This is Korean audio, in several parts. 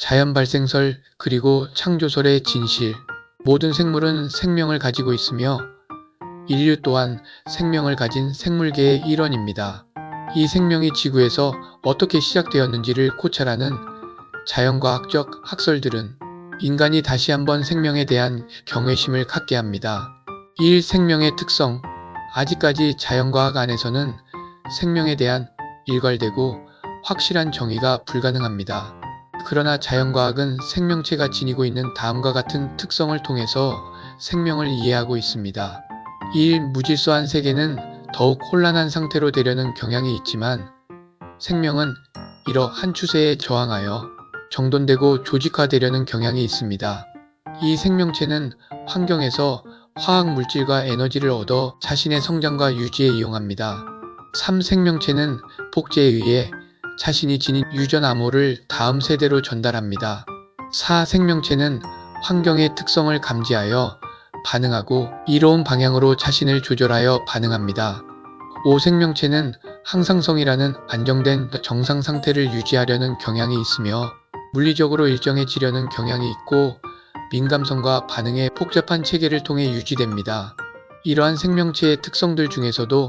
자연 발생설 그리고 창조설의 진실. 모든 생물은 생명을 가지고 있으며 인류 또한 생명을 가진 생물계의 일원입니다. 이 생명이 지구에서 어떻게 시작되었는지를 고찰하는 자연과학적 학설들은 인간이 다시 한번 생명에 대한 경외심을 갖게 합니다. 1. 생명의 특성. 아직까지 자연과학 안에서는 생명에 대한 일괄되고 확실한 정의가 불가능합니다. 그러나 자연과학은 생명체가 지니고 있는 다음과 같은 특성을 통해서 생명을 이해하고 있습니다. 1. 무질서한 세계는 더욱 혼란한 상태로 되려는 경향이 있지만 생명은 이러한 추세에 저항하여 정돈되고 조직화되려는 경향이 있습니다. 이 생명체는 환경에서 화학 물질과 에너지를 얻어 자신의 성장과 유지에 이용합니다. 3. 생명체는 복제에 의해 자신이 지닌 유전 암호를 다음 세대로 전달합니다. 4. 생명체는 환경의 특성을 감지하여 반응하고 이로운 방향으로 자신을 조절하여 반응합니다. 5. 생명체는 항상성이라는 안정된 정상 상태를 유지하려는 경향이 있으며 물리적으로 일정해지려는 경향이 있고 민감성과 반응의 복잡한 체계를 통해 유지됩니다. 이러한 생명체의 특성들 중에서도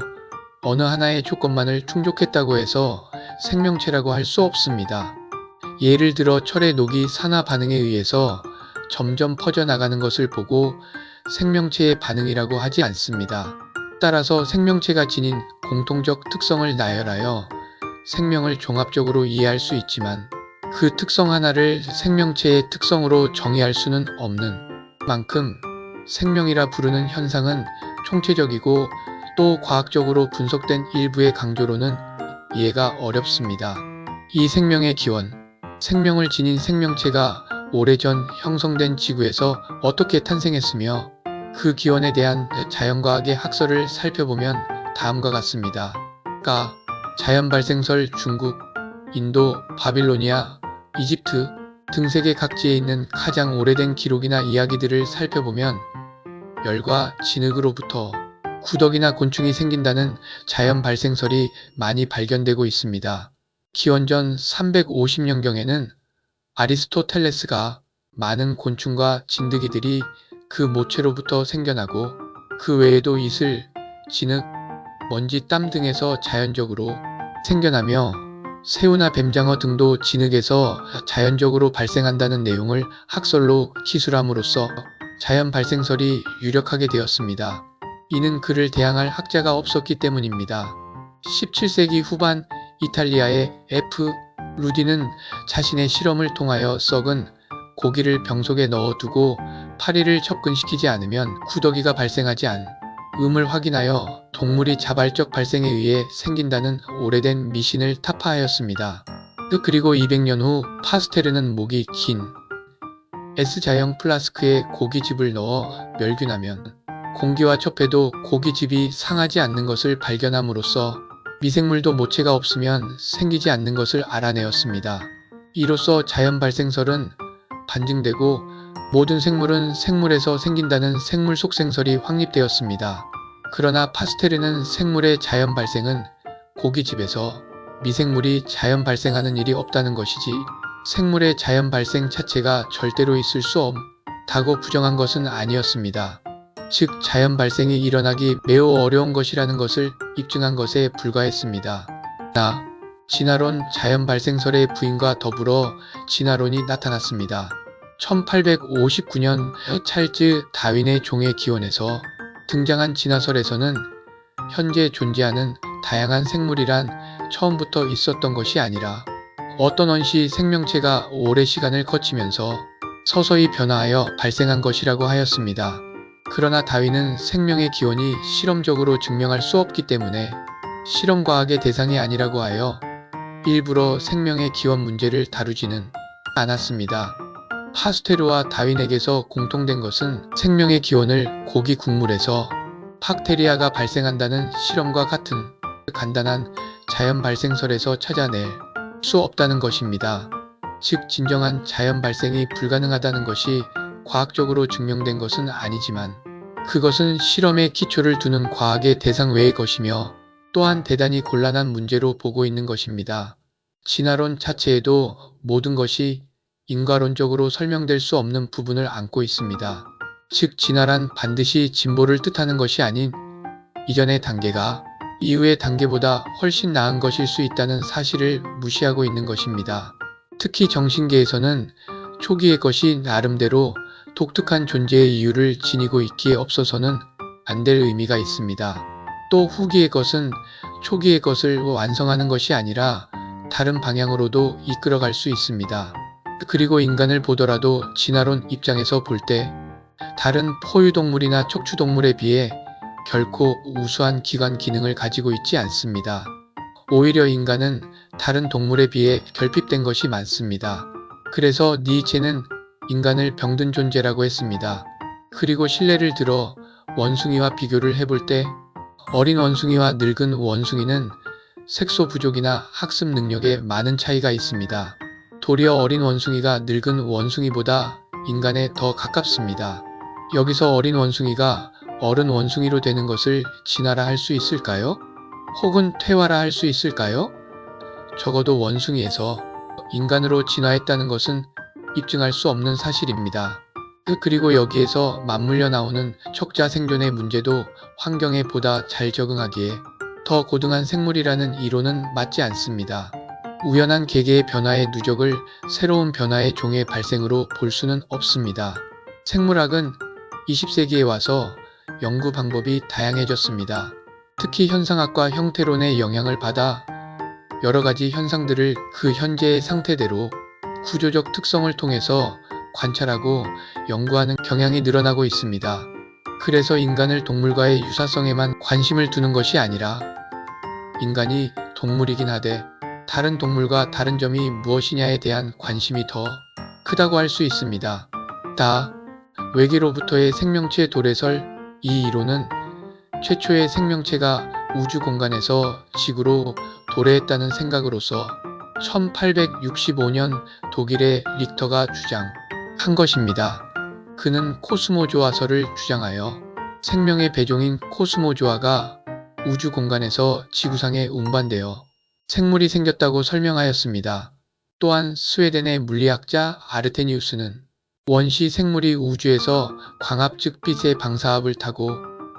어느 하나의 조건만을 충족했다고 해서 생명체라고 할 수 없습니다. 예를 들어 철의 녹이 산화 반응에 의해서 점점 퍼져나가는 것을 보고 생명체의 반응이라고 하지 않습니다. 따라서 생명체가 지닌 공통적 특성을 나열하여 생명을 종합적으로 이해할 수 있지만 그 특성 하나를 생명체의 특성으로 정의할 수는 없는 만큼 생명이라 부르는 현상은 총체적이고 또 과학적으로 분석된 일부의 강조로는 이해가 어렵습니다. 이 생명의 기원. 생명을 지닌 생명체가 오래전 형성된 지구에서 어떻게 탄생했으며 그 기원에 대한 자연과학의 학설을 살펴보면 다음과 같습니다. 자연 발생설 중국, 인도, 바빌로니아, 이집트 등 세계 각지에 있는 가장 오래된 기록이나 이야기들을 살펴보면 열과 진흙으로부터 구덕이나 곤충이 생긴다는 자연 발생설이 많이 발견되고 있습니다. 기원전 350년경에는 아리스토텔레스가 많은 곤충과 진드기들이 그 모체로부터 생겨나고 그 외에도 이슬, 진흙, 먼지, 땀 등에서 자연적으로 생겨나며 새우나 뱀장어 등도 진흙에서 자연적으로 발생한다는 내용을 학설로 기술함으로써 자연 발생설이 유력하게 되었습니다. 이는 그를 대항할 학자가 없었기 때문입니다. 17세기 후반 이탈리아의 F. 루디는 자신의 실험을 통하여 썩은 고기를 병속에 넣어두고 파리를 접근시키지 않으면 구더기가 발생하지 않음을 확인하여 동물이 자발적 발생에 의해 생긴다는 오래된 미신을 타파하였습니다. 그리고 200년 후 파스테르는 목이 긴 S자형 플라스크에 고깃즙을 넣어 멸균하면 공기와 접해도 고깃즙이 상하지 않는 것을 발견함으로써 미생물도 모체가 없으면 생기지 않는 것을 알아내었습니다. 이로써 자연 발생설은 반증되고 모든 생물은 생물에서 생긴다는 생물 속생설이 확립되었습니다. 그러나 파스테르는 생물의 자연 발생은 고깃즙에서 미생물이 자연 발생하는 일이 없다는 것이지 생물의 자연 발생 자체가 절대로 있을 수 없다고 부정한 것은 아니었습니다. 즉 자연 발생이 일어나기 매우 어려운 것이라는 것을 입증한 것에 불과했습니다. 진화론 자연 발생설의 부인과 더불어 진화론이 나타났습니다. 1859년 찰즈 다윈의 종의 기원에서 등장한 진화설에서는 현재 존재하는 다양한 생물이란 처음부터 있었던 것이 아니라 어떤 원시 생명체가 오랜 시간을 거치면서 서서히 변화하여 발생한 것이라고 하였습니다. 그러나 다윈은 생명의 기원이 실험적으로 증명할 수 없기 때문에 실험과학의 대상이 아니라고 하여 일부러 생명의 기원 문제를 다루지는 않았습니다. 파스테르와 다윈에게서 공통된 것은 생명의 기원을 고기 국물에서 박테리아가 발생한다는 실험과 같은 간단한 자연 발생설에서 찾아낼 수 없다는 것입니다. 즉 진정한 자연 발생이 불가능하다는 것이 과학적으로 증명된 것은 아니지만 그것은 실험에 기초를 두는 과학의 대상 외의 것이며 또한 대단히 곤란한 문제로 보고 있는 것입니다. 진화론 자체에도 모든 것이 인과론적으로 설명될 수 없는 부분을 안고 있습니다. 즉 진화란 반드시 진보를 뜻하는 것이 아닌 이전의 단계가 이후의 단계보다 훨씬 나은 것일 수 있다는 사실을 무시하고 있는 것입니다. 특히 정신계에서는 초기의 것이 나름대로 독특한 존재의 이유를 지니고 있기에 없어서는 안 될 의미가 있습니다. 또 후기의 것은 초기의 것을 완성하는 것이 아니라 다른 방향으로도 이끌어갈 수 있습니다. 그리고 인간을 보더라도 진화론 입장에서 볼 때 다른 포유동물이나 척추동물에 비해 결코 우수한 기관 기능을 가지고 있지 않습니다. 오히려 인간은 다른 동물에 비해 결핍된 것이 많습니다. 그래서 니체는 인간을 병든 존재라고 했습니다. 그리고 신뢰를 들어 원숭이와 비교를 해볼 때 어린 원숭이와 늙은 원숭이는 색소 부족이나 학습 능력에 많은 차이가 있습니다. 도리어 어린 원숭이가 늙은 원숭이보다 인간에 더 가깝습니다. 여기서 어린 원숭이가 어른 원숭이로 되는 것을 진화라 할 수 있을까요? 혹은 퇴화라 할 수 있을까요? 적어도 원숭이에서 인간으로 진화했다는 것은 입증할 수 없는 사실입니다. 그리고 여기에서 맞물려 나오는 척자 생존의 문제도 환경에 보다 잘 적응하기에 더 고등한 생물이라는 이론은 맞지 않습니다. 우연한 개개의 변화의 누적을 새로운 변화의 종의 발생으로 볼 수는 없습니다. 생물학은 20세기에 와서 연구 방법이 다양해졌습니다. 특히 현상학과 형태론의 영향을 받아 여러 가지 현상들을 그 현재의 상태대로 구조적 특성을 통해서 관찰하고 연구하는 경향이 늘어나고 있습니다. 그래서 인간을 동물과의 유사성에만 관심을 두는 것이 아니라 인간이 동물이긴 하되 다른 동물과 다른 점이 무엇이냐에 대한 관심이 더 크다고 할 수 있습니다. 외계로부터의 생명체 도래설. 이 이론은 최초의 생명체가 우주 공간에서 지구로 도래했다는 생각으로서 1865년 독일의 리히터가 주장한 것입니다. 그는 코스모조아설을 주장하여 생명의 배종인 코스모조아가 우주 공간에서 지구상에 운반되어 생물이 생겼다고 설명하였습니다. 또한 스웨덴의 물리학자 아르테니우스는 원시 생물이 우주에서 광합 즉 빛의 방사압을 타고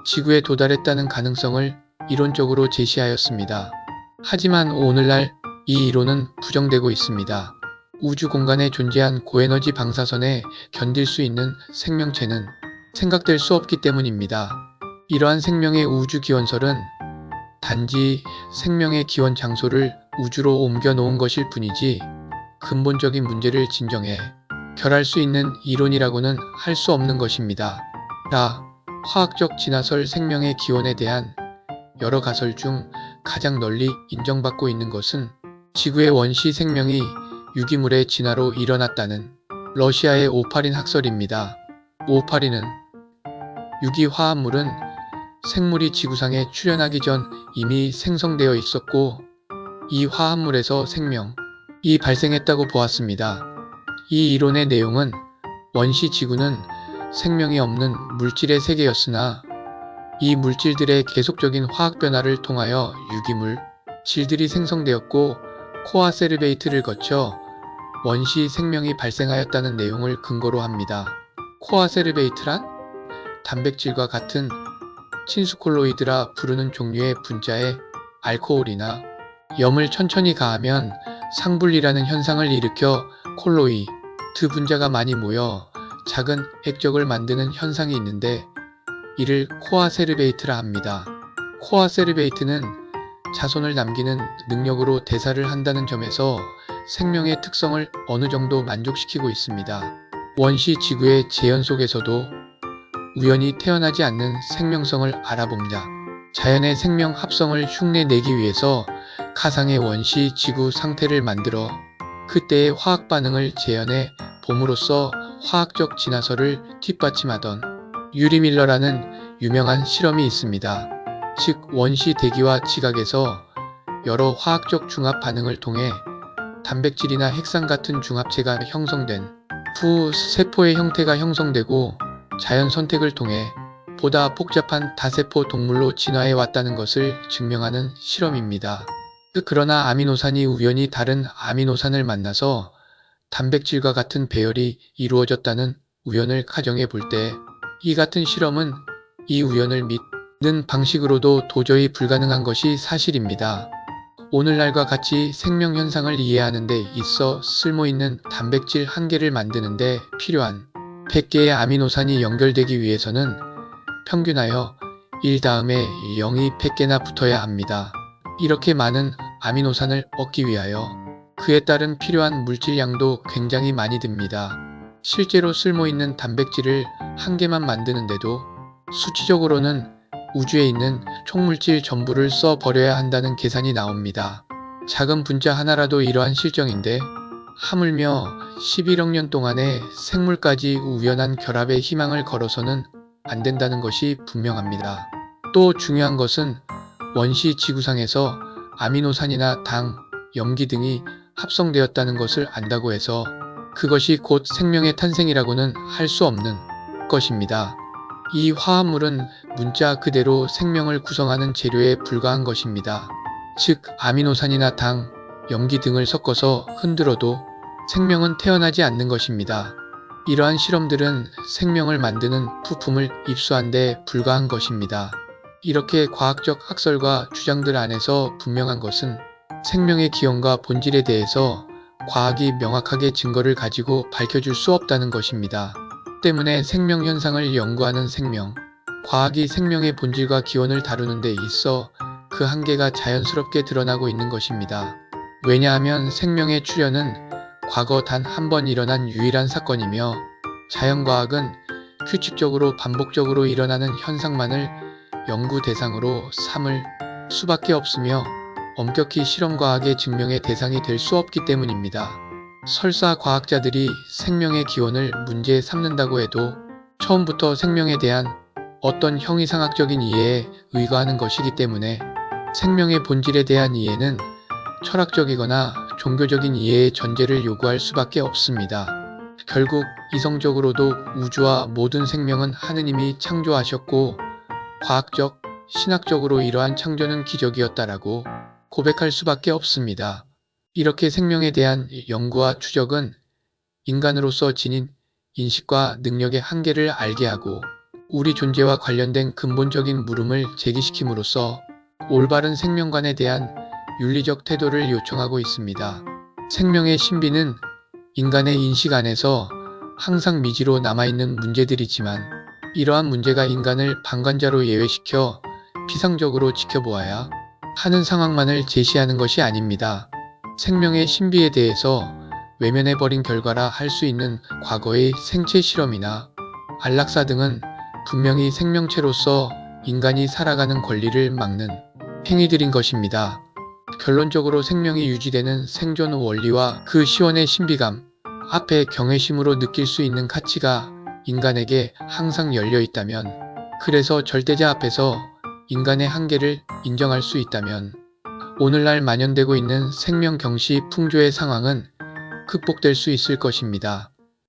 지구에 도달했다는 가능성을 이론적으로 제시하였습니다. 하지만 오늘날 이 이론은 부정되고 있습니다. 우주 공간에 존재한 고에너지 방사선에 견딜 수 있는 생명체는 생각될 수 없기 때문입니다. 이러한 생명의 우주 기원설은 단지 생명의 기원 장소를 우주로 옮겨 놓은 것일 뿐이지 근본적인 문제를 진정해 결할 수 있는 이론이라고는 할 수 없는 것입니다. 화학적 진화설 생명의 기원에 대한 여러 가설 중 가장 널리 인정받고 있는 것은 지구의 원시 생명이 유기물의 진화로 일어났다는 러시아의 오파린 학설입니다. 오파린은 유기화합물은 생물이 지구상에 출현하기 전 이미 생성되어 있었고 이 화합물에서 생명이 발생했다고 보았습니다. 이 이론의 내용은 원시 지구는 생명이 없는 물질의 세계였으나 이 물질들의 계속적인 화학 변화를 통하여 유기물, 질들이 생성되었고 코아세르베이트를 거쳐 원시 생명이 발생하였다는 내용을 근거로 합니다. 코아세르베이트란 단백질과 같은 친수콜로이드라 부르는 종류의 분자에 알코올이나 염을 천천히 가하면 상분리라는 현상을 일으켜 콜로이드 분자가 많이 모여 작은 액적을 만드는 현상이 있는데 이를 코아세르베이트라 합니다. 코아세르베이트는 자손을 남기는 능력으로 대사를 한다는 점에서 생명의 특성을 어느 정도 만족시키고 있습니다. 원시 지구의 재현 속에서도 우연히 태어나지 않는 생명성을 알아봅니다. 자연의 생명 합성을 흉내내기 위해서 가상의 원시 지구 상태를 만들어 그때의 화학 반응을 재현해 봄으로써 화학적 진화설을 뒷받침하던 유리 밀러라는 유명한 실험이 있습니다. 즉 원시 대기와 지각에서 여러 화학적 중합 반응을 통해 단백질이나 핵산 같은 중합체가 형성된 후 세포의 형태가 형성되고 자연 선택을 통해 보다 복잡한 다세포 동물로 진화해 왔다는 것을 증명하는 실험입니다. 그러나 아미노산이 우연히 다른 아미노산을 만나서 단백질과 같은 배열이 이루어졌다는 우연을 가정해 볼 때 이 같은 실험은 이 우연을 믿는 방식으로도 도저히 불가능한 것이 사실입니다. 오늘날과 같이 생명 현상을 이해하는 데 있어 쓸모있는 단백질 한 개를 만드는 데 필요한 100개의 아미노산이 연결되기 위해서는 평균하여 1 다음에 0이 100개나 붙어야 합니다. 이렇게 많은 아미노산을 얻기 위하여 그에 따른 필요한 물질량도 굉장히 많이 듭니다. 실제로 쓸모있는 단백질을 한 개만 만드는데도 수치적으로는 우주에 있는 총물질 전부를 써버려야 한다는 계산이 나옵니다. 작은 분자 하나라도 이러한 실정인데 하물며 11억 년 동안의 생물까지 우연한 결합에 희망을 걸어서는 안 된다는 것이 분명합니다. 또 중요한 것은 원시 지구상에서 아미노산이나 당, 염기 등이 합성되었다는 것을 안다고 해서 그것이 곧 생명의 탄생이라고는 할 수 없는 것입니다. 이 화합물은 문자 그대로 생명을 구성하는 재료에 불과한 것입니다. 즉 아미노산이나 당, 염기 등을 섞어서 흔들어도 생명은 태어나지 않는 것입니다. 이러한 실험들은 생명을 만드는 부품을 입수한 데 불과한 것입니다. 이렇게 과학적 학설과 주장들 안에서 분명한 것은 생명의 기원과 본질에 대해서 과학이 명확하게 증거를 가지고 밝혀줄 수 없다는 것입니다. 때문에 생명 현상을 연구하는 생명, 과학이 생명의 본질과 기원을 다루는 데 있어 그 한계가 자연스럽게 드러나고 있는 것입니다. 왜냐하면 생명의 출현은 과거 단 한 번 일어난 유일한 사건이며 자연과학은 규칙적으로 반복적으로 일어나는 현상만을 연구 대상으로 삼을 수밖에 없으며 엄격히 실험과학의 증명의 대상이 될 수 없기 때문입니다. 설사 과학자들이 생명의 기원을 문제에 삼는다고 해도 처음부터 생명에 대한 어떤 형이상학적인 이해에 의거하는 것이기 때문에 생명의 본질에 대한 이해는 철학적이거나 종교적인 이해의 전제를 요구할 수밖에 없습니다. 결국 이성적으로도 우주와 모든 생명은 하느님이 창조하셨고 과학적, 신학적으로 이러한 창조는 기적이었다라고 고백할 수밖에 없습니다. 이렇게 생명에 대한 연구와 추적은 인간으로서 지닌 인식과 능력의 한계를 알게 하고 우리 존재와 관련된 근본적인 물음을 제기시킴으로써 올바른 생명관에 대한 윤리적 태도를 요청하고 있습니다. 생명의 신비는 인간의 인식 안에서 항상 미지로 남아있는 문제들이지만 이러한 문제가 인간을 방관자로 예외시켜 피상적으로 지켜보아야 하는 상황만을 제시하는 것이 아닙니다. 생명의 신비에 대해서 외면해버린 결과라 할 수 있는 과거의 생체 실험이나 안락사 등은 분명히 생명체로서 인간이 살아가는 권리를 막는 행위들인 것입니다. 결론적으로 생명이 유지되는 생존 원리와 그 시원의 신비감 앞에 경외심으로 느낄 수 있는 가치가 인간에게 항상 열려 있다면, 그래서 절대자 앞에서 인간의 한계를 인정할 수 있다면 오늘날 만연되고 있는 생명 경시 풍조의 상황은 극복될 수 있을 것입니다.